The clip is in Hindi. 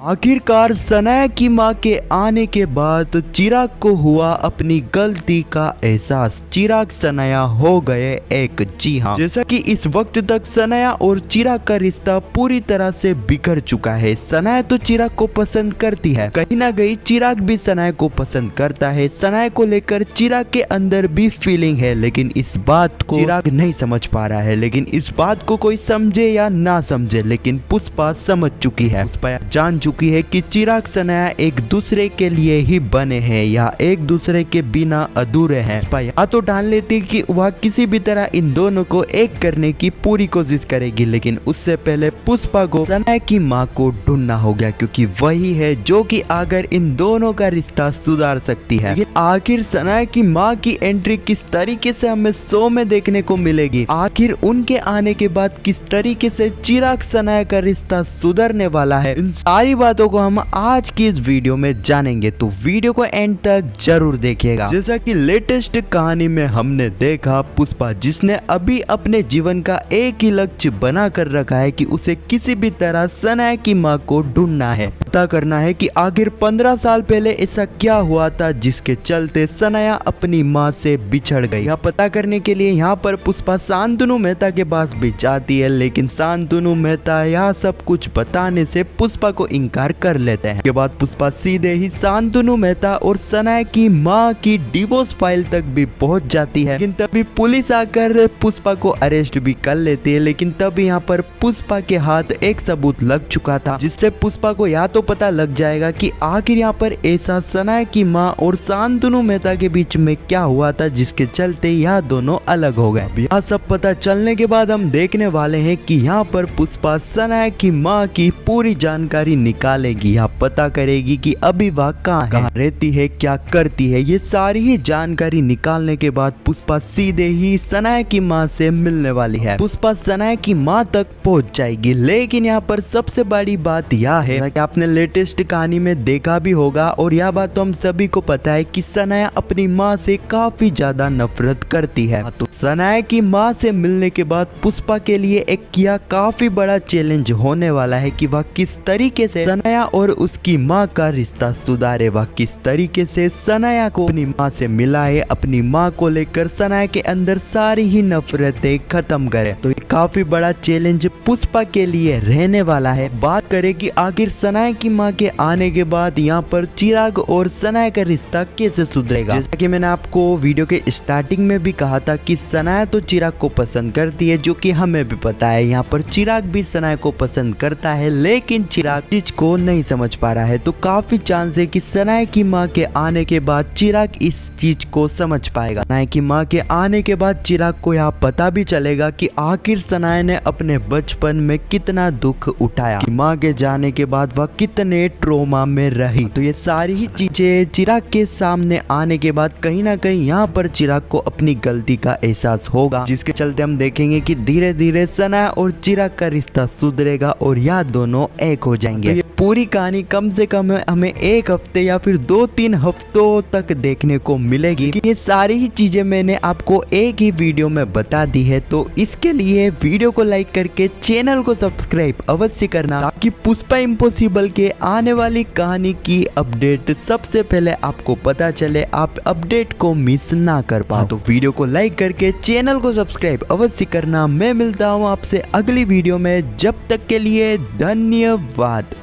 आखिरकार सनाया की मां के आने के बाद चिराग को हुआ अपनी गलती का एहसास। चिराग सनाया हो गए एक। जी हाँ, जैसा कि इस वक्त तक सनाया और चिराग का रिश्ता पूरी तरह से बिखर चुका है। सनाया तो चिराग को पसंद करती है, कहीं ना कहीं चिराग भी सनाया को पसंद करता है। सनाया को लेकर चिराग के अंदर भी फीलिंग है, लेकिन इस बात को चिराग नहीं समझ पा रहा है। लेकिन इस बात को कोई समझे या ना समझे, लेकिन पुष्पा समझ चुकी है। पुष्पा जान चुकी है कि चिराग सनाया एक दूसरे के लिए ही बने हैं या एक दूसरे के बिना अधूरे हैं। पुष्पा या तो ठान लेती कि वह किसी भी तरह इन दोनों को एक करने की पूरी कोशिश करेगी, लेकिन उससे पहले पुष्पा को सनाया की मां को ढूंढना हो गया, क्योंकि वही है जो कि अगर इन दोनों का रिश्ता सुधार सकती है। लेकिन आखिर सनाया की मां की एंट्री किस तरीके से हमें शो में देखने को मिलेगी, आखिर उनके आने के बाद किस तरीके से चिराग सनाया का रिश्ता सुधरने वाला है, इन सारी बातों को हम आज की इस वीडियो में जानेंगे। तो वीडियो को एंड तक जरूर देखिएगा। जैसा कि लेटेस्ट कहानी में हमने देखा, पुष्पा जिसने अभी अपने जीवन का एक ही लक्ष्य बना कर रखा है कि उसे किसी भी तरह सनाया की मां को ढूंढना है, पता करना है कि आखिर 15 साल पहले ऐसा क्या हुआ था जिसके चलते सनाया अपनी मां से बिछड़ गई। यह पता करने के लिए यहाँ पर पुष्पा शांतनु मेहता के पास भी जाती है, लेकिन शांतनु मेहता यह सब कुछ बताने से पुष्पा को इनकार कर लेते हैं। इसके बाद पुष्पा सीधे ही शांतनु मेहता और सनाया की मां की डिवोर्स फाइल तक भी पहुंच जाती है। लेकिन तभी पुलिस आकर पुष्पा को अरेस्ट भी कर लेती है। लेकिन तब यहाँ पर पुष्पा के हाथ एक सबूत लग चुका था, जिससे पुष्पा को या तो पता लग जाएगा कि आखिर यहाँ पर ऐसा सनाया की मां और शांतनु मेहता के बीच में क्या हुआ था जिसके चलते यह दोनों अलग हो गए। यह सब पता चलने के बाद हम देखने वाले हैं कि यहाँ पर पुष्पा सनाया की मां की पूरी जानकारी निकालेगी, या पता करेगी कि अभी वह कहाँ रहती है, क्या करती है। ये सारी ही जानकारी निकालने के बाद पुष्पा सीधे ही सनाया की मां से मिलने वाली है। पुष्पा सनाया की मां तक पहुंच जाएगी। लेकिन यहाँ पर सबसे बड़ी बात यह है कि आपने लेटेस्ट कहानी में देखा भी होगा, और यह बात तो हम सभी को पता है कि सनाया अपनी मां से काफी ज्यादा नफरत करती है। तो सनाया की मां से मिलने के बाद पुष्पा के लिए एक किया काफी बड़ा चैलेंज होने वाला है कि वह किस तरीके से सनाया और उसकी मां का रिश्ता सुधारे। वह किस तरीके से सनाया को अपनी मां से मिलाए, अपनी मां को लेकर सनाया के अंदर सारी ही नफरतें खत्म करे। तो ये काफी बड़ा चैलेंज पुष्पा के लिए रहने वाला है। बात करें कि आखिर सनाया की मां के आने के बाद यहाँ पर चिराग और सनाया का रिश्ता कैसे सुधरेगा। जैसा कि मैंने आपको वीडियो के स्टार्टिंग में भी कहा था कि सनाया तो चिराग को पसंद करती है, जो कि हमें भी पता है। यहाँ पर चिराग भी सनाया को पसंद करता है, लेकिन चिराग चीज को नहीं समझ पा रहा है। तो काफी चांस है कि सनाया की मां के आने के बाद चिराग इस चीज को समझ पाएगा। सनाया की मां के आने के बाद चिराग को यहाँ पता भी चलेगा कि आखिर सनाया ने अपने बचपन में कितना दुख उठाया, कि मां के जाने के बाद वह कितने ट्रोमा में रही। तो ये सारी ही चीजें चिराग के सामने आने के बाद कहीं ना कहीं यहाँ पर चिराग को अपनी गलती का एहसास होगा, जिसके चलते हम देखेंगे कि धीरे धीरे सनाया और चिराग का रिश्ता सुधरेगा और यह दोनों एक हो जाएंगे। तो ये पूरी कहानी कम से कम हमें एक हफ्ते या फिर 2-3 हफ्तों तक देखने को मिलेगी। ये सारी ही चीजें मैंने आपको एक ही वीडियो में बता दी है। तो इसके लिए वीडियो को लाइक करके चैनल को सब्सक्राइब अवश्य करना, ताकि पुष्पा इम्पॉसिबल के आने वाली कहानी की अपडेट सबसे पहले आपको पता चले, आप अपडेट को मिस ना कर पाओ। तो वीडियो को लाइक करके चैनल को सब्सक्राइब अवश्य करना। मैं मिलता हूँ आपसे अगली वीडियो में, जब तक के लिए धन्यवाद।